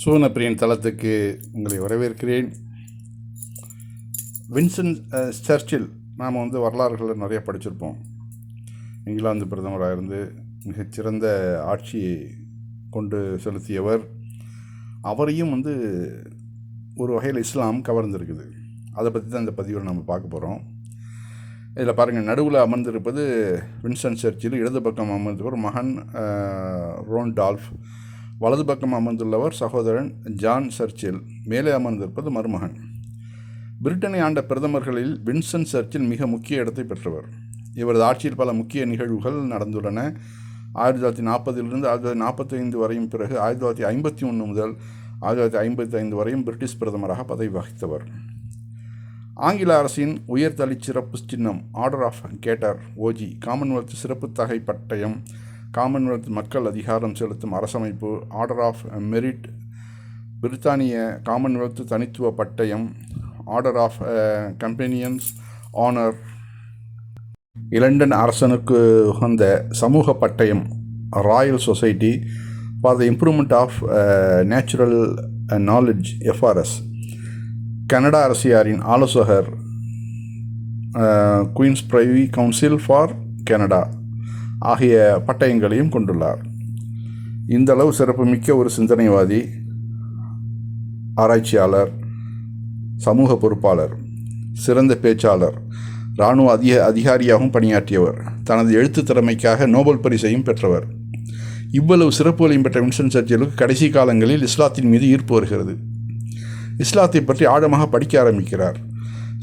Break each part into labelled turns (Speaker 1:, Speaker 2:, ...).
Speaker 1: சூனப்பிரியன் தளத்துக்கு உங்களை வரவேற்கிறேன். வின்சன் சர்ச்சில் நாம் வரலாறுகளில் நிறைய படிச்சிருப்போம். இங்கிலாந்து பிரதமராக இருந்து மிகச்சிறந்த ஆட்சியை கொண்டு செலுத்தியவர். அவரையும் ஒரு வகையில் இஸ்லாம் கவர்ந்திருக்குது. அதை பற்றி தான் இந்த பதிவில் நம்ம பார்க்க போகிறோம். இதில் பாருங்கள், நடுவில் அமர்ந்திருப்பது வின்சன் சர்ச்சில், இடது பக்கம் அமர்ந்தவர் மகன் ரோண்டால்ஃப், வலது பக்கம் அமர்ந்துள்ளவர் சகோதரன் ஜான் சர்ச்சில், மேலே அமர்ந்திருப்பது மருமகன். பிரிட்டனை ஆண்ட பிரதமர்களில் வின்சன் சர்ச்சில் மிக முக்கிய இடத்தை பெற்றவர். இவரது ஆட்சியில் பல முக்கிய நிகழ்வுகள் நடந்துள்ளன. 1940 1945 வரையும், பிறகு 1951 முதல் 1955 வரையும் பிரிட்டிஷ் பிரதமராக பதவி வகித்தவர். ஆங்கில அரசின் உயர்தளி சிறப்பு சின்னம் ஆர்டர் ஆஃப் கேட்டர் ஓஜி, காமன்வெல்த் சிறப்பு தகை பட்டயம், காமன்வெல்த் மக்கள் அதிகாரம் செலுத்தும் அரசமைப்பு ஆர்டர் ஆஃப் மெரிட், பிரித்தானிய காமன்வெல்த் தனித்துவ பட்டயம் Order of Companions Honour, London அரசனுக்கு உகந்த சமூக பட்டயம் Royal Society for the Improvement of Natural Knowledge FRS, Canada அரசியாரின் ஆலோசகர் Queen's Privy Council for Canada ஆகிய பட்டயங்களையும் கொண்டுள்ளார். இந்த அளவு சிறப்புமிக்க ஒரு சிந்தனைவாதி, ஆராய்ச்சியாளர், சமூக பொறுப்பாளர், சிறந்த பேச்சாளர், இராணுவ அதிகாரியாகவும் பணியாற்றியவர், தனது எழுத்து திறமைக்காக நோபல் பரிசையும் பெற்றவர். இவ்வளவு சிறப்புகளையும் பெற்ற வின்சன் சர்ச்சிலுக்கு கடைசி காலங்களில் இஸ்லாத்தின் மீது ஈர்ப்பு வருகிறது. இஸ்லாத்தை பற்றி ஆழமாக படிக்க ஆரம்பிக்கிறார்.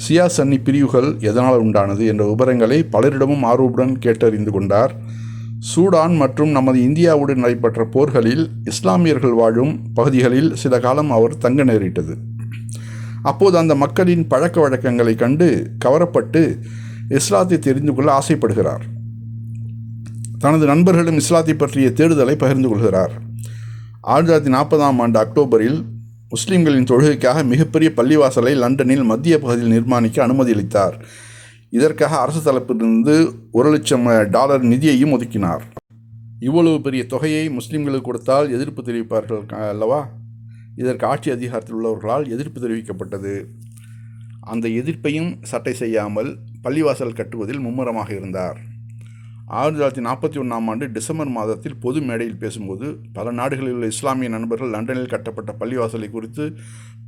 Speaker 1: சியா சன்னி பிரிவுகள் எதனால் உண்டானது என்ற விவரங்களை பலரிடமும் ஆர்வமுடன் கேட்டறிந்து கொண்டார். சூடான் மற்றும் நமது இந்தியாவுடன் நடைபெற்ற போர்களில் இஸ்லாமியர்கள் வாழும் பகுதிகளில் சில காலம் அவர் தங்க நேரிட்டது. அப்போது அந்த மக்களின் பழக்க வழக்கங்களை கண்டு கவரப்பட்டு இஸ்லாத்தை தெரிந்து கொள்ள ஆசைப்படுகிறார். தனது நண்பர்களும் இஸ்லாத்தை பற்றிய தேடுதலை பகிர்ந்து கொள்கிறார். 1940 அக்டோபரில் முஸ்லிம்களின் தொழுகைக்காக மிகப்பெரிய பள்ளிவாசலை லண்டனில் மத்திய பகுதியில் நிர்மாணிக்க அனுமதி அளித்தார். இதற்காக அரசு தரப்பிலிருந்து $1,00,000 நிதியையும் ஒதுக்கினார். இவ்வளவு பெரிய தொகையை முஸ்லிம்களுக்கு கொடுத்தால் எதிர்ப்பு தெரிவிப்பார்கள் அல்லவா? இதற்கு ஆட்சி அதிகாரத்தில் உள்ளவர்களால் எதிர்ப்பு தெரிவிக்கப்பட்டது. அந்த எதிர்ப்பையும் சட்டை செய்யாமல் பள்ளிவாசல் கட்டுவதில் மும்முரமாக இருந்தார். 1941 டிசம்பர் மாதத்தில் பொது மேடையில் பேசும்போது பல நாடுகளில் உள்ள இஸ்லாமிய நண்பர்கள் லண்டனில் கட்டப்பட்ட பள்ளிவாசலை குறித்து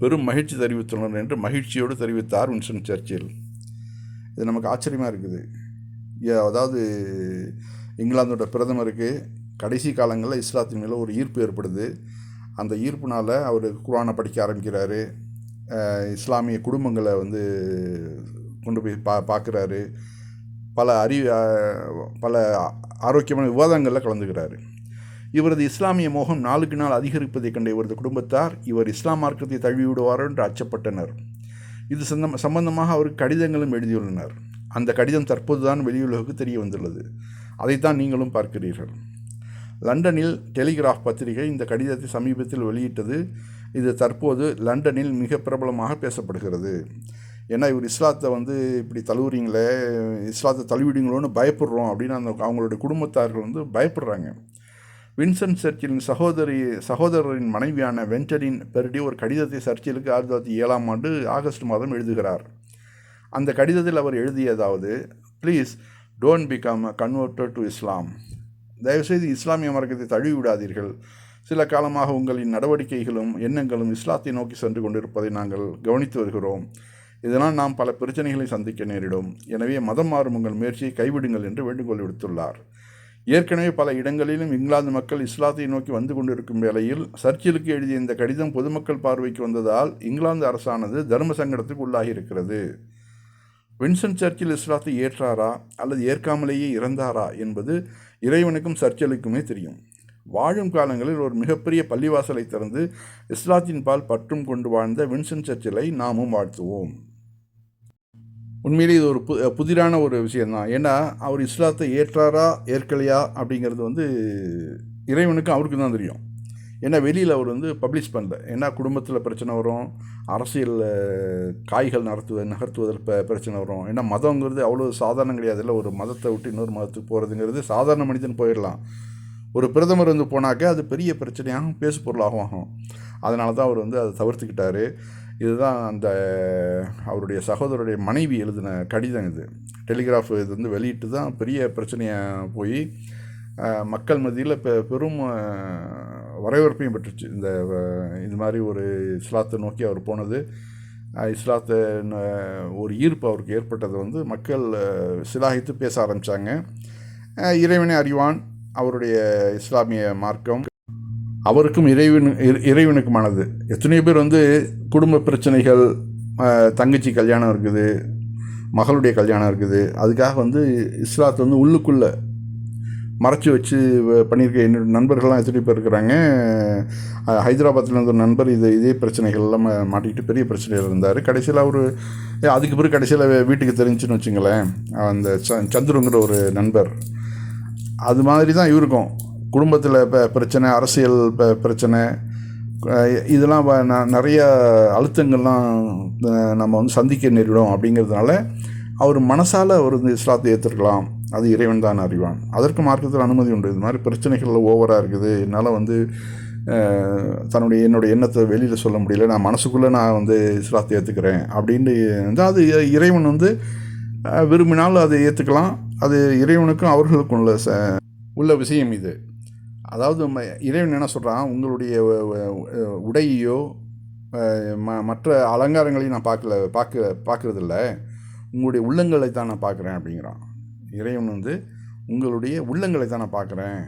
Speaker 1: பெரும் மகிழ்ச்சி தெரிவித்துள்ளனர் என்று மகிழ்ச்சியோடு தெரிவித்தார் வின்சன் சர்ச்சில். இது நமக்கு ஆச்சரியமாக இருக்குது. அதாவது இங்கிலாந்தோட பிரதமருக்கு கடைசி காலங்களில் இஸ்லாத்தின் மேலே ஒரு ஈர்ப்பு ஏற்படுது. அந்த ஈர்ப்புனால் அவர் குர்ஆனை படிக்க ஆரம்பிக்கிறாரு. இஸ்லாமிய குடும்பங்களை கொண்டு போய் பார்க்குறாரு. பல ஆரோக்கியமான விவாதங்களில் கலந்துக்கிறாரு. இவரது இஸ்லாமிய மோகம் நாளுக்கு நாள் அதிகரிப்பதை கண்ட இவரது குடும்பத்தார் இவர் இஸ்லாம் மார்க்கத்தை தழுவிவிடுவார் என்று அச்சப்பட்டனர். இது சம்பந்தமாக அவருக்கு கடிதங்களும் எழுதியுள்ளனர். அந்த கடிதம் தற்போதுதான் வெளியுலகுக்கு தெரிய வந்துள்ளது. அதைத்தான் நீங்களும் பார்க்கிறீர்கள். லண்டனில் டெலிகிராஃப் பத்திரிகை இந்த கடிதத்தை சமீபத்தில் வெளியிட்டது. இது தற்போது லண்டனில் மிக பிரபலமாக பேசப்படுகிறது. ஏன்னா இவர் இஸ்லாத்தை இப்படி தழுவுறீங்களே, இஸ்லாத்தை தழுவிடுங்களோன்னு பயப்படுறோம் அப்படின்னு அவங்களுடைய குடும்பத்தார்கள் பயப்படுறாங்க. வின்சன் சர்ச்சிலின் சகோதரரின் மனைவியான வென்டரின் பெர்டி ஒரு கடிதத்தை சர்ச்சிலுக்கு 1907 ஆகஸ்ட் மாதம் எழுதுகிறார். அந்த கடிதத்தில் அவர் எழுதியதாவது: please don't become converted to Islam. தயவுசெய்து இஸ்லாமிய மார்க்கத்தை தழுவி விடாதீர்கள். சில காலமாக உங்களின் நடவடிக்கைகளும் எண்ணங்களும் இஸ்லாத்தை நோக்கி சென்று கொண்டிருப்பதை நாங்கள் கவனித்து வருகிறோம். இதனால் நாம் பல பிரச்சனைகளை சந்திக்க நேரிடும். எனவே மதம் மாறும் உங்கள் முயற்சியை கைவிடுங்கள் என்று வேண்டுகோள் விடுத்துள்ளார். ஏற்கனவே பல இடங்களிலும் இங்கிலாந்து மக்கள் இஸ்லாத்தை நோக்கி வந்து கொண்டிருக்கும் வேளையில் சர்ச்சிலுக்கு எழுதிய இந்த கடிதம் பொதுமக்கள் பார்வைக்கு வந்ததால் இங்கிலாந்து அரசானது தர்ம சங்கடத்துக்கு உள்ளாகி இருக்கிறது. வின்சன் சர்ச்சில் இஸ்லாத்தை ஏற்றாரா அல்லது ஏற்காமலேயே இறந்தாரா என்பது இறைவனுக்கும் சர்ச்சிலுக்குமே தெரியும். வாழும் காலங்களில் ஒரு மிகப்பெரிய பள்ளிவாசலை திறந்து இஸ்லாத்தின் பால் பற்றும் கொண்டு வாழ்ந்த வின்சன் சர்ச்சிலை நாமும் வாழ்த்துவோம். உண்மையிலே இது ஒரு புதிரான ஒரு விஷயந்தான். ஏன்னா அவர் இஸ்லாத்தை ஏற்றாரா ஏற்கலையா அப்படிங்கிறது இறைவனுக்கும் அவருக்கு தான் தெரியும். ஏன்னா வெளியில் அவர் பப்ளிஷ் பண்ணல. ஏன்னா குடும்பத்தில் பிரச்சனை வரும், அரசியல் காய்கள் நகர்த்துவதில் பிரச்சனை வரும். ஏன்னா மதங்கிறது அவ்வளோ சாதாரணம் கிடையாது. இல்லை, ஒரு மதத்தை விட்டு இன்னொரு மதத்துக்கு போகிறதுங்கிறது சாதாரண மனிதன் போயிடலாம். ஒரு பிரதமர் போனாக்க அது பெரிய பிரச்சனையாகவும் பேசு பொருளாகவும் ஆகும். அதனால தான் அவர் வந்து அதை தவிர்த்துக்கிட்டார். இதுதான் அந்த அவருடைய சகோதரருடைய மனைவி எழுதின கடிதம். இது டெலிகிராஃப் இது வந்து வெளியிட்டு தான் பெரிய பிரச்சனையாக போய் மக்கள் மத்தியில் பெரும் வரவேற்பையும் பெற்றுச்சு. இது மாதிரி ஒரு இஸ்லாத்தை நோக்கி அவர் போனது, இஸ்லாத்தை ஒரு ஈர்ப்பு அவருக்கு ஏற்பட்டது வந்து மக்கள் சிலாகித்து பேச ஆரம்பித்தாங்க. இறைவனை அறிவான், அவருடைய இஸ்லாமிய மார்க்கம் அவருக்கும் இறைவனுக்குமானது. எத்தனையோ பேர் வந்து குடும்ப பிரச்சனைகள், தங்கச்சி கல்யாணம் இருக்குது, மகளுடைய கல்யாணம் இருக்குது, அதுக்காக வந்து இஸ்லாத்தை வந்து உள்ளுக்குள்ளே மறைச்சி வச்சு பண்ணியிருக்க என்னோட நண்பர்கள்லாம் எத்தனை பேர் இருக்கிறாங்க. ஹைதராபாத்தில் இருந்த ஒரு நண்பர் இதே பிரச்சனைகள்லாம் மாட்டிக்கிட்டு பெரிய பிரச்சனைகள் இருந்தார். கடைசியில் அவர் அதுக்கு பிறகு கடைசியில் வீட்டுக்கு தெரிஞ்சுன்னு வச்சுங்களேன், அந்த சந்துருங்கிற ஒரு நண்பர். அது மாதிரி தான் இவருக்கும் குடும்பத்தில் பிரச்சனை, அரசியல் பிரச்சனை, இதெல்லாம் நிறைய அழுத்தங்கள்லாம் நம்ம வந்து சந்திக்க நேரிடும். அப்படிங்கிறதுனால அவர் மனசால் அவர் வந்து இஸ்லாத்தை ஏற்றுக்கலாம், அது இறைவன் தான் அறிவான். அதற்கு மார்க்கத்தில் அனுமதி உண்டு. இது மாதிரி பிரச்சனைகள் ஓவராக இருக்குது, என்னால் வந்து என்னுடைய எண்ணத்தை வெளியில் சொல்ல முடியல, நான் மனசுக்குள்ளே நான் வந்து இஸ்லாத்தை ஏற்றுக்கிறேன் அப்படின்னு வந்து அது இறைவன் வந்து விரும்பினால் அதை ஏற்றுக்கலாம். அது இறைவனுக்கும் அவர்களுக்கும் உள்ள விஷயம் இது. அதாவது இறைவன் என்ன சொல்கிறான், உங்களுடைய உடையோ மற்ற அலங்காரங்களையும் நான் பார்க்குறதில்ல, உங்களுடைய உள்ளங்களை தான் நான் பார்க்குறேன் அப்படிங்கிறான். இறைவன் வந்து உங்களுடைய உள்ளங்களை தான் நான் பார்க்குறேன்,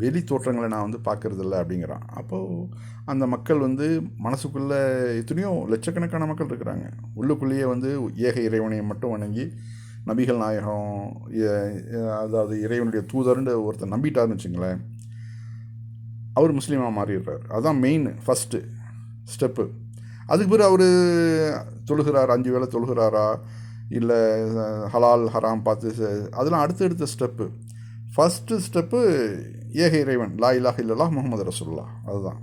Speaker 1: வெளி தோற்றங்களை நான் வந்து பார்க்குறதில்ல அப்படிங்கிறான். அப்போது அந்த மக்கள் வந்து மனசுக்குள்ளே எத்தனையோ லட்சக்கணக்கான மக்கள் இருக்கிறாங்க, உள்ளுக்குள்ளேயே வந்து ஏக இறைவனை மட்டும் வணங்கி நபிகள் நாயகம், அதாவது இறைவனுடைய தூதர்னு ஒருத்தர் நம்பிட்டாருன்னு வச்சுங்களேன், அவர் முஸ்லீமாக மாறிடுறார். அதுதான் மெயின் ஃபஸ்ட்டு ஸ்டெப்பு. அதுக்கு பிறகு அவர் தொழுகிறார், 5 வேளை தொழுகிறாரா, இல்லை ஹலால் ஹராம் பார்த்து, அதெல்லாம் அடுத்தடுத்த ஸ்டெப்பு. ஃபஸ்ட்டு ஸ்டெப்பு ஏக இறைவன், லா இலாஹ இல்லல்லாஹ் முஹம்மது ரசூலுல்லாஹ், அதுதான்.